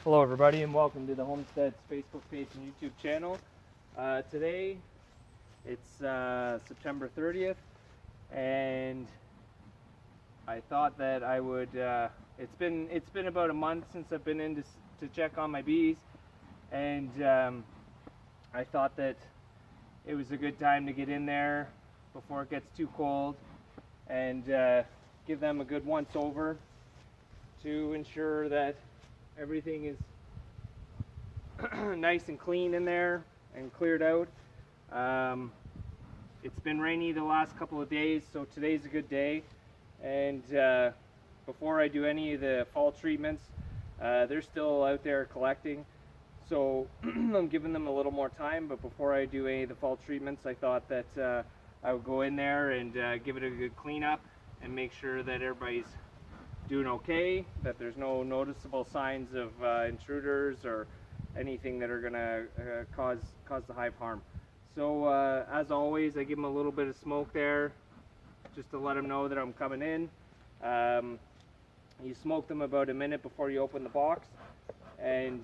Hello everybody and welcome to the Homestead's Facebook page and YouTube channel. Today it's September 30th and I thought that I would, it's been about a month since I've been in to check on my bees, and I thought that it was a good time to get in there before it gets too cold and give them a good once over to ensure that everything is nice and clean in there and cleared out. It's been rainy the last couple of days, so today's a good day. And before I do any of the fall treatments, they're still out there collecting, so I'm giving them a little more time. But before I do any of the fall treatments, I thought that I would go in there and give it a good cleanup and make sure that everybody's doing okay, that there's no noticeable signs of intruders or anything that are gonna cause the hive harm. So as always, I give them a little bit of smoke there just to let them know that I'm coming in. You smoke them about a minute before you open the box, and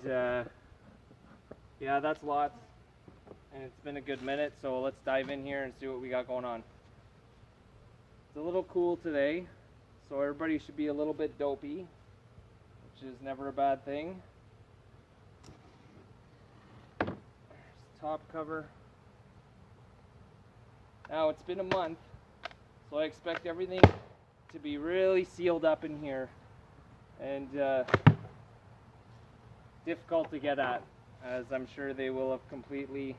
yeah, that's lots, and it's been a good minute, so let's dive in here and see what we got going on. It's a little cool today, so everybody should be a little bit dopey, which is never a bad thing. There's the top cover. Now it's been a month, so I expect everything to be really sealed up in here and difficult to get at, as I'm sure they will have completely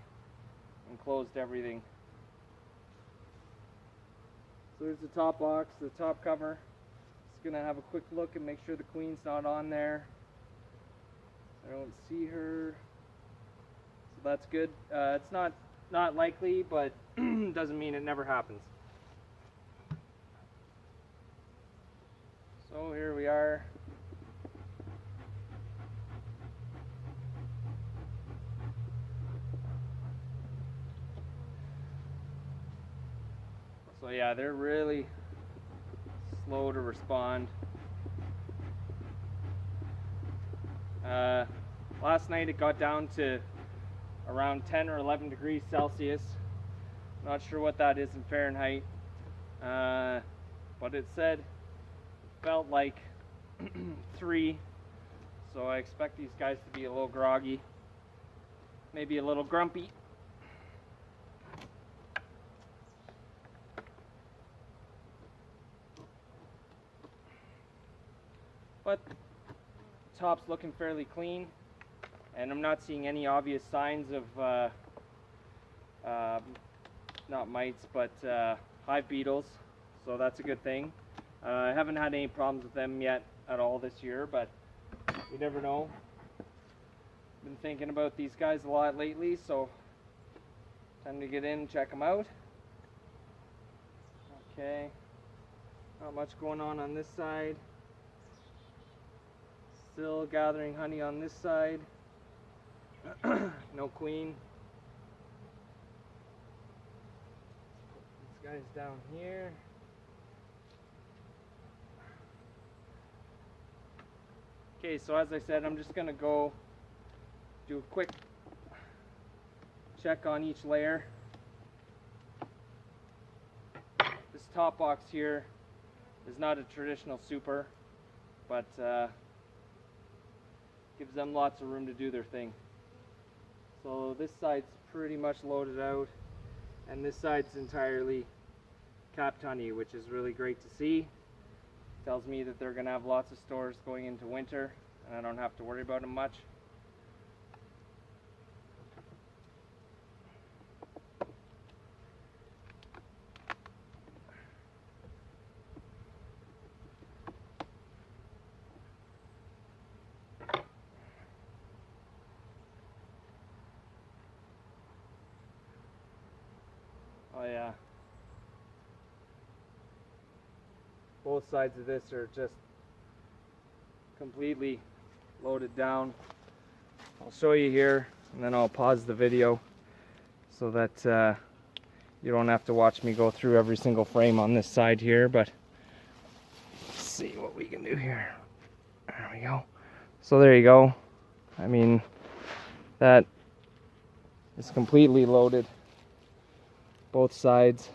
enclosed everything. So there's the top box, the top cover. Just gonna have a quick look and make sure the queen's not on there. I don't see her, so that's good. It's not likely, but doesn't mean it never happens. So here we are. So yeah, they're really slow to respond. Last night it got down to around 10 or 11 degrees Celsius. Not sure what that is in Fahrenheit, but it said it felt like 3, so I expect these guys to be a little groggy, maybe a little grumpy. But the top's looking fairly clean, and I'm not seeing any obvious signs of not mites, but hive beetles, so that's a good thing. I haven't had any problems with them yet at all this year, but you never know. Been thinking about these guys a lot lately, so time to get in and check them out. Okay, not much going on this side. Still gathering honey on this side. No queen. This guy's down here. Okay, so as I said, I'm just gonna go do a quick check on each layer. This top box here is not a traditional super, but gives them lots of room to do their thing. So this side's pretty much loaded out, and this side's entirely capped honey, which is really great to see. Tells me that they're gonna have lots of stores going into winter, and I don't have to worry about them much. Oh yeah. Both sides of this are just completely loaded down. I'll show you here, and then I'll pause the video so that you don't have to watch me go through every single frame on this side here, but let's see what we can do here. There we go. So there you go. I mean, that is completely loaded, both sides.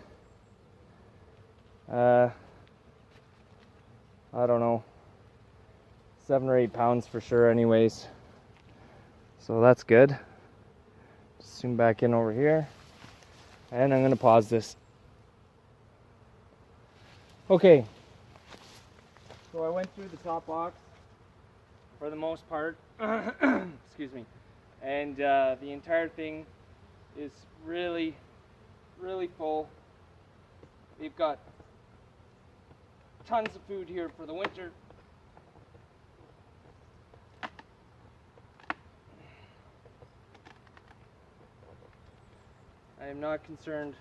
I don't know, 7 or 8 pounds for sure anyways. So that's good. Just zoom back in over here. And I'm gonna pause this. Okay. So I went through the top box for the most part. Excuse me. And the entire thing is really, really full. They've got tons of food here for the winter. I am not concerned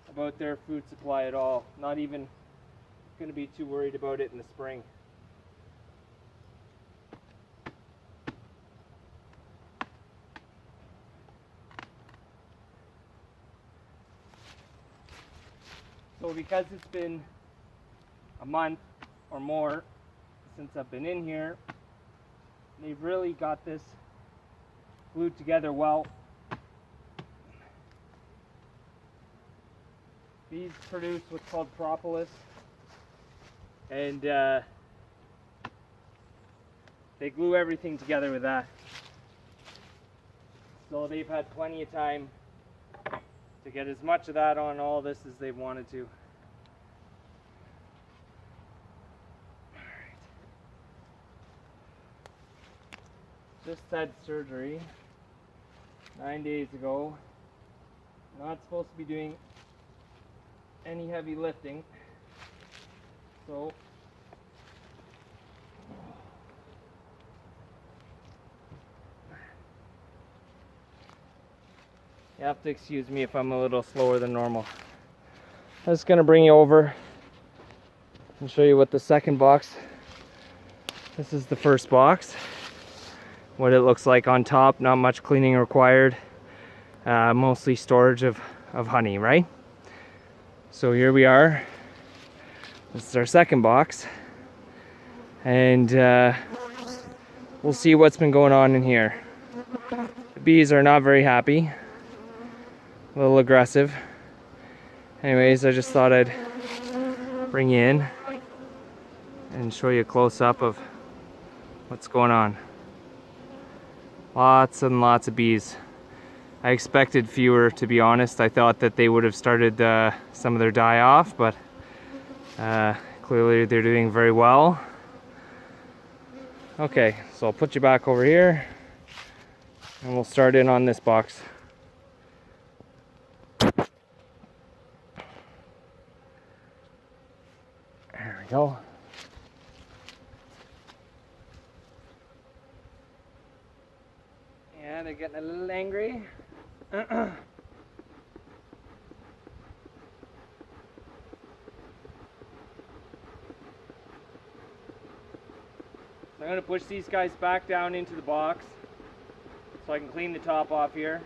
about their food supply at all. Not even going to be too worried about it in the spring. So because it's been a month or more since I've been in here, they've really got this glued together well. These produce what's called propolis, and they glue everything together with that. So they've had plenty of time to get as much of that on all this as they wanted to. Just had surgery 9 days ago. Not supposed to be doing any heavy lifting. So you have to excuse me if I'm a little slower than normal. I'm just gonna bring you over and show you what the second box. This is the first box. What it looks like on top. Not much cleaning required. Mostly storage of honey, right? So here we are. This is our second box. And we'll see what's been going on in here. The bees are not very happy. A little aggressive. Anyways, I just thought I'd bring you in and show you a close-up of what's going on. Lots and lots of bees. I expected fewer, to be honest. I thought that they would have started some of their die off, but clearly they're doing very well. Okay, so I'll put you back over here and we'll start in on this box. There we go. Yeah, they're getting a little angry. I'm going to push these guys back down into the box so I can clean the top off here.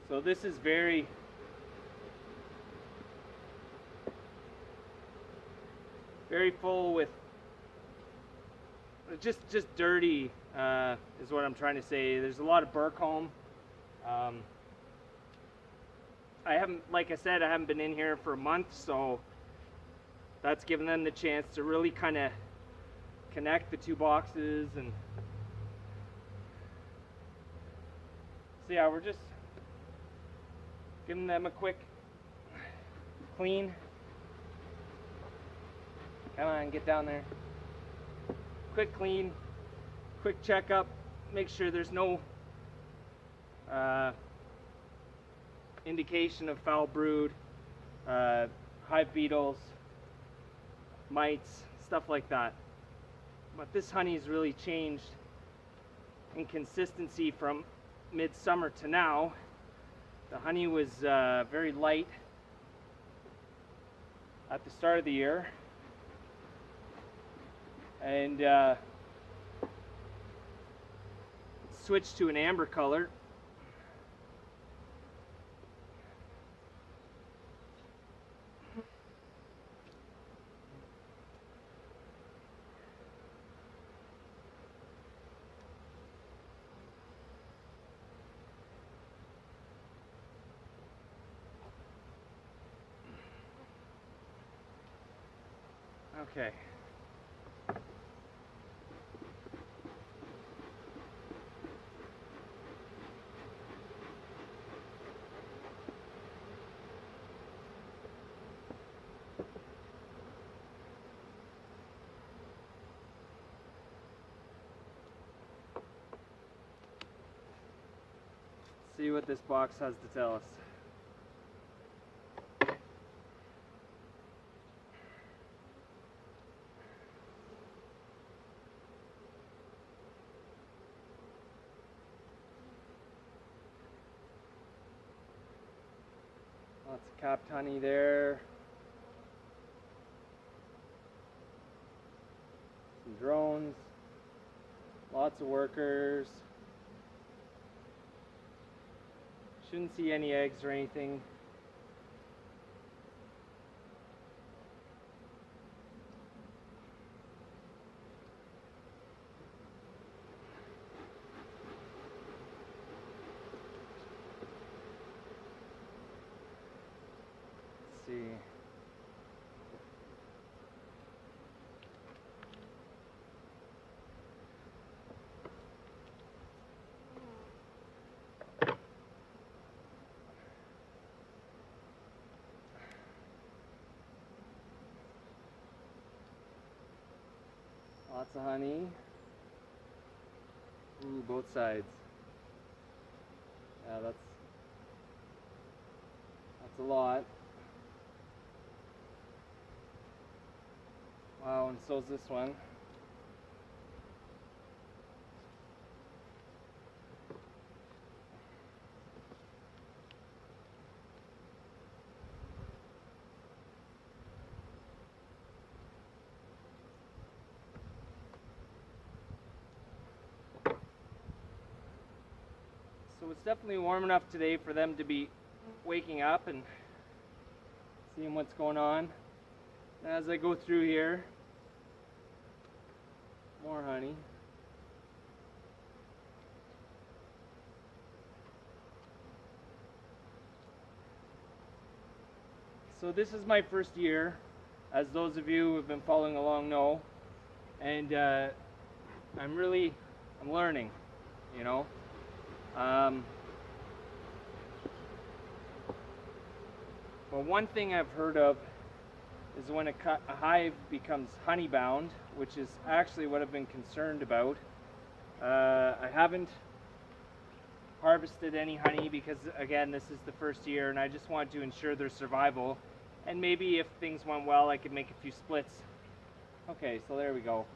So this is very full with just dirty is what I'm trying to say. There's a lot of Burkholm. I haven't, like I said, I haven't been in here for a month, so that's given them the chance to really kind of connect the two boxes. And so yeah, we're just giving them a quick clean. Come on, get down there. Quick clean, quick checkup, make sure there's no indication of foul brood, hive beetles, mites, stuff like that. But this honey's really changed in consistency from midsummer to now. The honey was very light at the start of the year, and it switched to an amber color. Okay. See what this box has to tell us. Lots of capped honey there. Some drones. Lots of workers. Shouldn't see any eggs or anything. Let's see. Lots of honey. Ooh, both sides. Yeah, that's a lot. Wow, and so's this one. So it's definitely warm enough today for them to be waking up and seeing what's going on. And as I go through here, more honey. So this is my first year, as those of you who have been following along know, and I'm learning, you know. But one thing I've heard of is when a hive becomes honey bound, which is actually what I've been concerned about. I haven't harvested any honey because, again, this is the first year and I just want to ensure their survival, and maybe if things went well I could make a few splits. Okay, so there we go.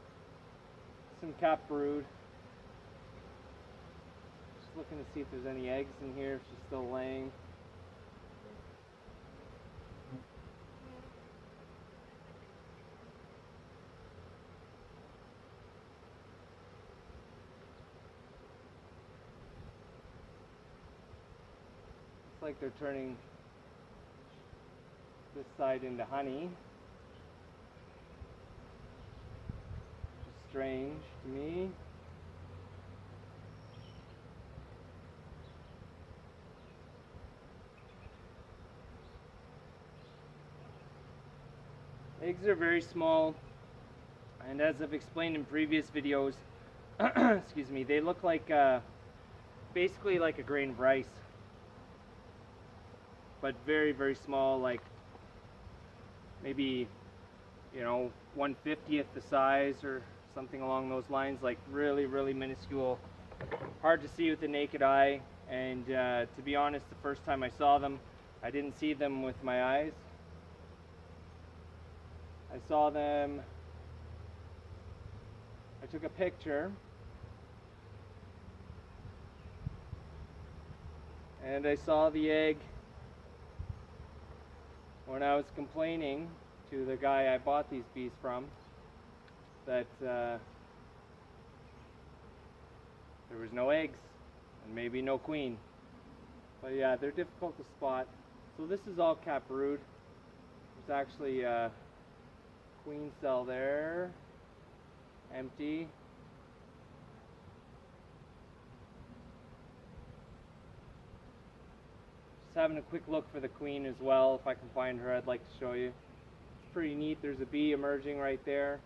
Some capped brood. Just looking to see if there's any eggs in here, if she's still laying. Like they're turning this side into honey. Strange to me. Eggs are very small, and as I've explained in previous videos, excuse me, they look like basically like a grain of rice, but very, very small, like maybe, you know, 1/50th the size or something along those lines, like really, really minuscule hard to see with the naked eye, and to be honest, the first time I saw them, I didn't see them with my eyes. I saw them, I took a picture, and I saw the egg when I was complaining to the guy I bought these bees from that there was no eggs and maybe no queen. But yeah, they're difficult to spot. So this is all cap brood. There's actually a queen cell there, empty. Just having a quick look for the queen as well. If I can find her, I'd like to show you. It's pretty neat. There's a bee emerging right there.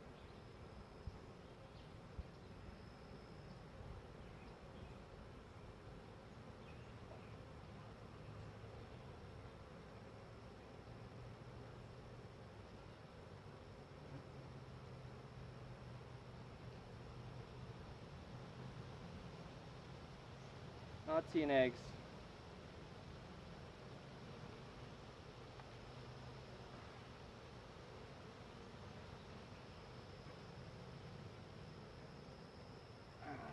Not seeing eggs.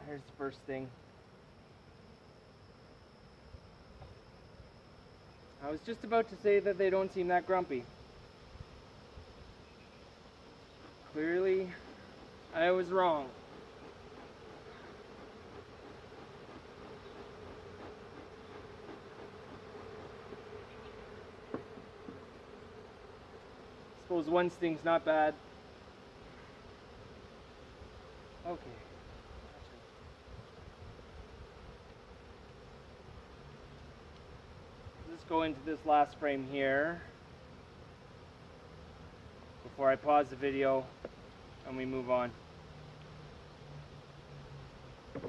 Here's the first thing. I was just about to say that they don't seem that grumpy. Clearly, I was wrong. Suppose one sting's not bad. Okay. Let's go into this last frame here before I pause the video and we move on. Okay,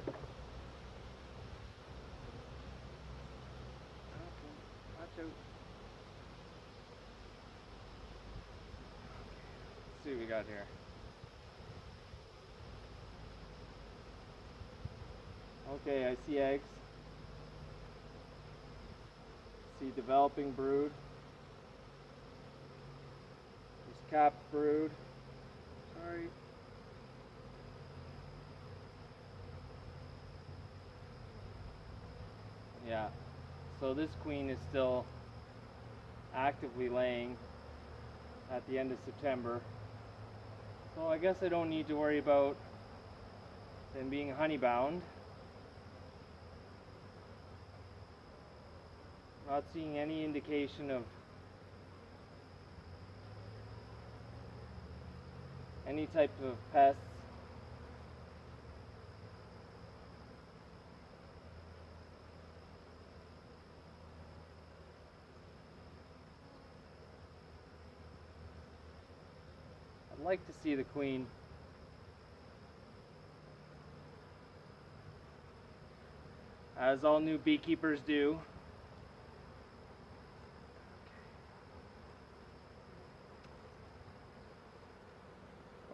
watch out. Let's see what we got here. Okay, I see eggs. See developing brood. There's capped brood. Sorry. Yeah. So this queen is still actively laying at the end of September. So I guess I don't need to worry about them being honey bound. Not seeing any indication of any type of pests. I'd like to see the queen. As all new beekeepers do.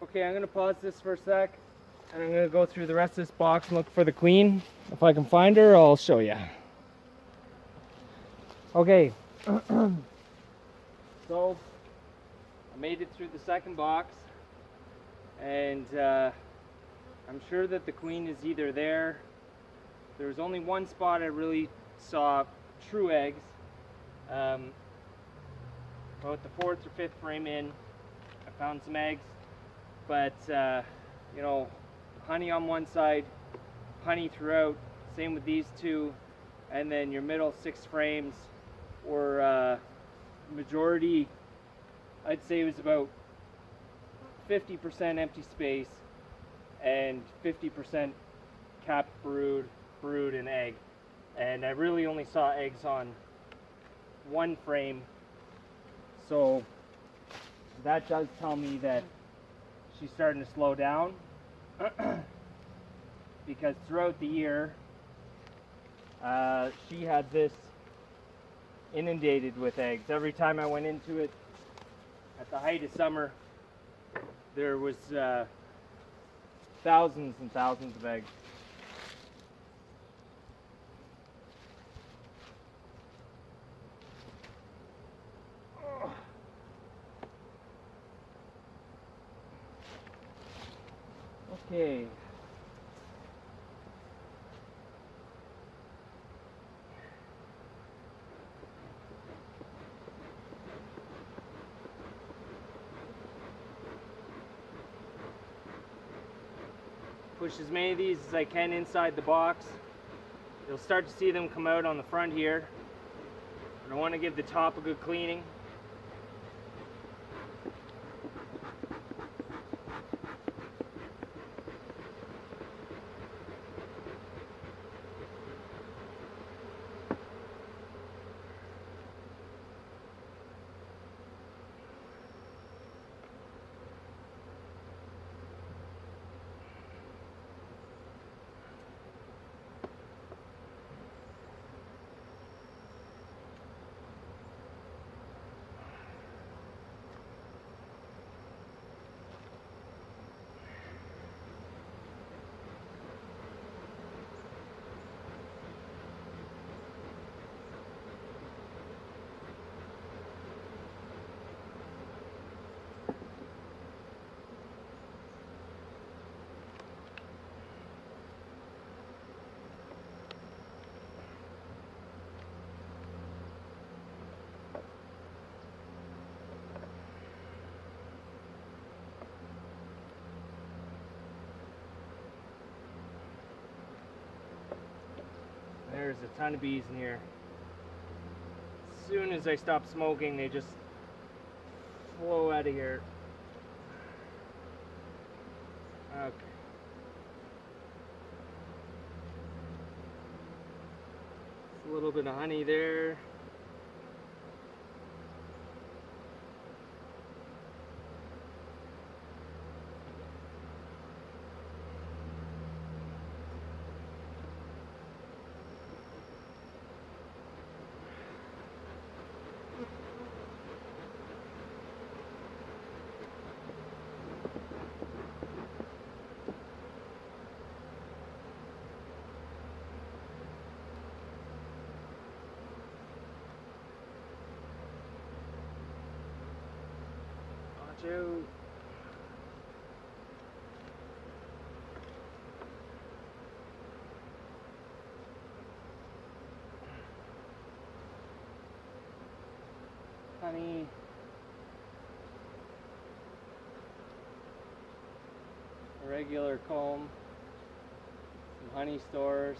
Okay, I'm going to pause this for a sec, and I'm going to go through the rest of this box and look for the queen. If I can find her, I'll show you. Okay, so I made it through the second box, and I'm sure that the queen is either there. There was only one spot I really saw true eggs. About the fourth or fifth frame in, I found some eggs. But, you know, honey on one side, honey throughout, same with these two, and then your middle 6 frames were majority, I'd say it was about 50% empty space and 50% capped brood, and egg. And I really only saw eggs on one frame, so that does tell me that she's starting to slow down because throughout the year she had this inundated with eggs. Every time I went into it at the height of summer, there was thousands and thousands of eggs. Okay. Push as many of these as I can inside the box. You'll start to see them come out on the front here. But I want to give the top a good cleaning. There's a ton of bees in here. As soon as I stop smoking, they just flow out of here. Okay. Just a little bit of honey there. Watch out. Honey. A regular comb. Some honey stores.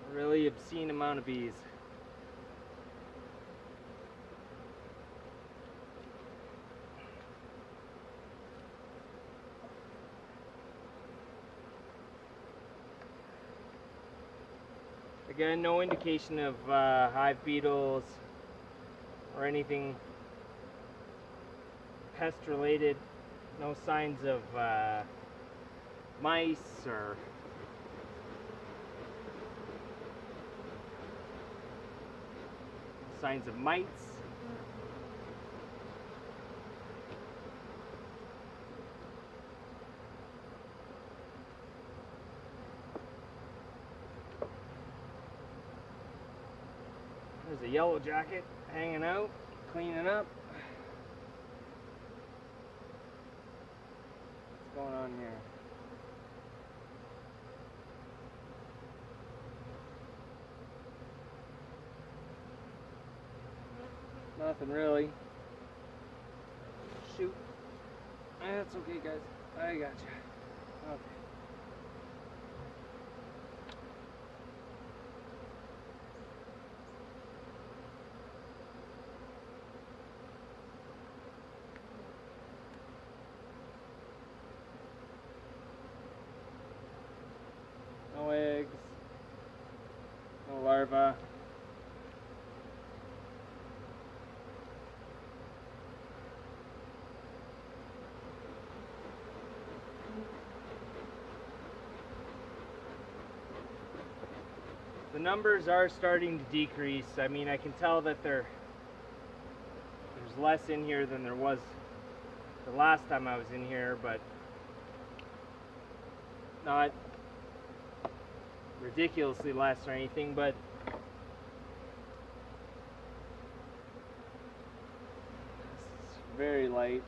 A really obscene amount of bees. Again, no indication of hive beetles or anything pest related. No signs of mice or signs of mites. There's a yellow jacket hanging out, cleaning up. What's going on here? Nothing really. Shoot. That's okay, guys. I gotcha. Okay. No eggs, no larvae. The numbers are starting to decrease. I mean, I can tell that there's less in here than there was the last time I was in ridiculously less or anything, but it's very light.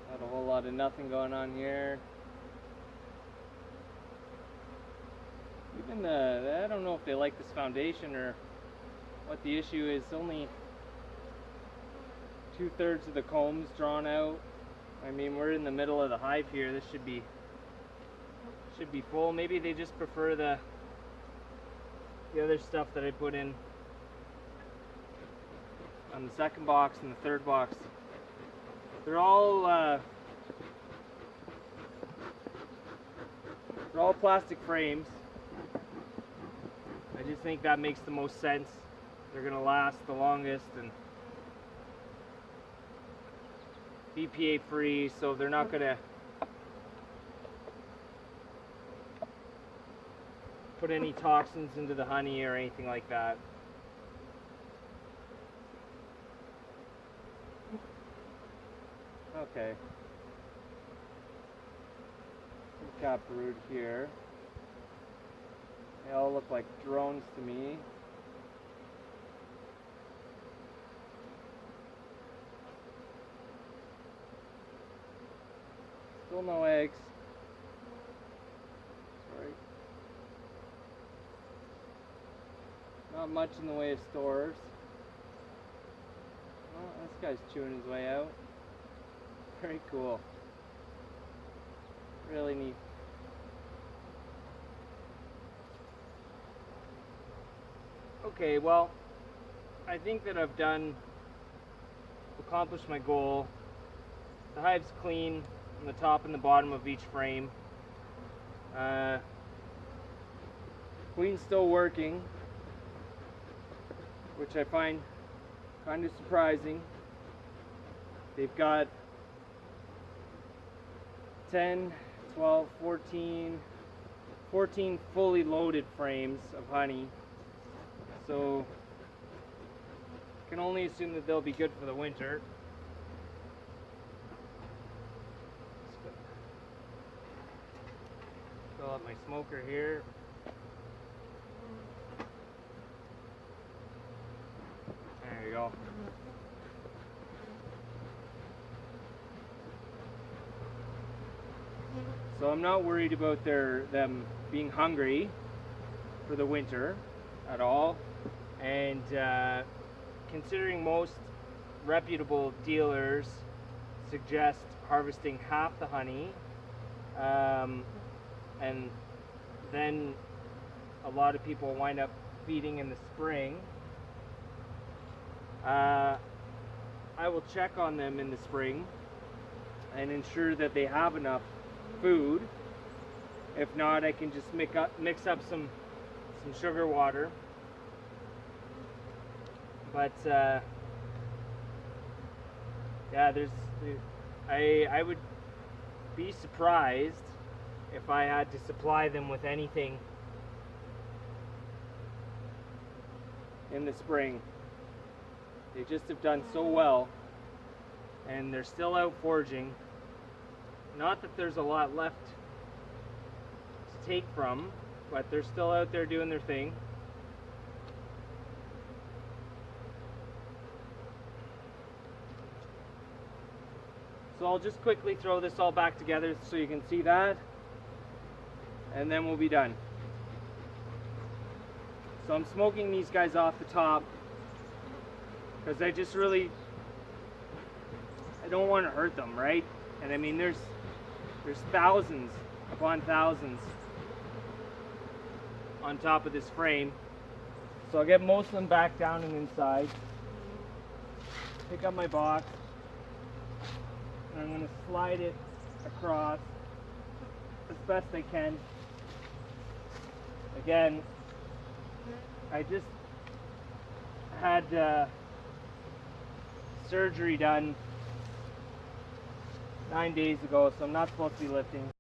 Not a whole lot of nothing going on here. Even I don't know if they like this foundation or what the issue is. Only 2/3 of the comb's drawn out. I mean, we're in the middle of the hive here. This should be full. Maybe they just prefer the other stuff that I put in on the second box and the third box. They're all plastic frames. I just think that makes the most sense. They're gonna last the longest and BPA free, so they're not gonna put any toxins into the honey or anything like that. Okay. Some cap brood here. They all look like drones to me. Still no eggs. Sorry. Not much in the way of stores. Oh, this guy's chewing his way out. Very cool. Really neat. Okay, well, I think that I've accomplished my goal. The hive's clean on the top and the bottom of each frame. Queen's still working, which I find kind of surprising. They've got 10, 12, 14 fully loaded frames of honey. So I can only assume that they'll be good for the winter. Fill up my smoker here. There you go. So I'm not worried about them being hungry for the winter at all. And considering most reputable dealers suggest harvesting half the honey, and then a lot of people wind up feeding in the spring, I will check on them in the spring and ensure that they have enough food. If not, I can just mix up some sugar water. But yeah, I would be surprised if I had to supply them with anything in the spring. They just have done so well, and they're still out foraging. Not that there's a lot left to take from, but they're still out there doing their thing. So I'll just quickly throw this all back together so you can see that, and then we'll be done. So I'm smoking these guys off the top because I don't want to hurt them, right? And I mean, there's thousands upon thousands on top of this frame. So I'll get most of them back down and inside. Pick up my box. And I'm going to slide it across as best I can. Again, I just had surgery done 9 days ago, so I'm not supposed to be lifting.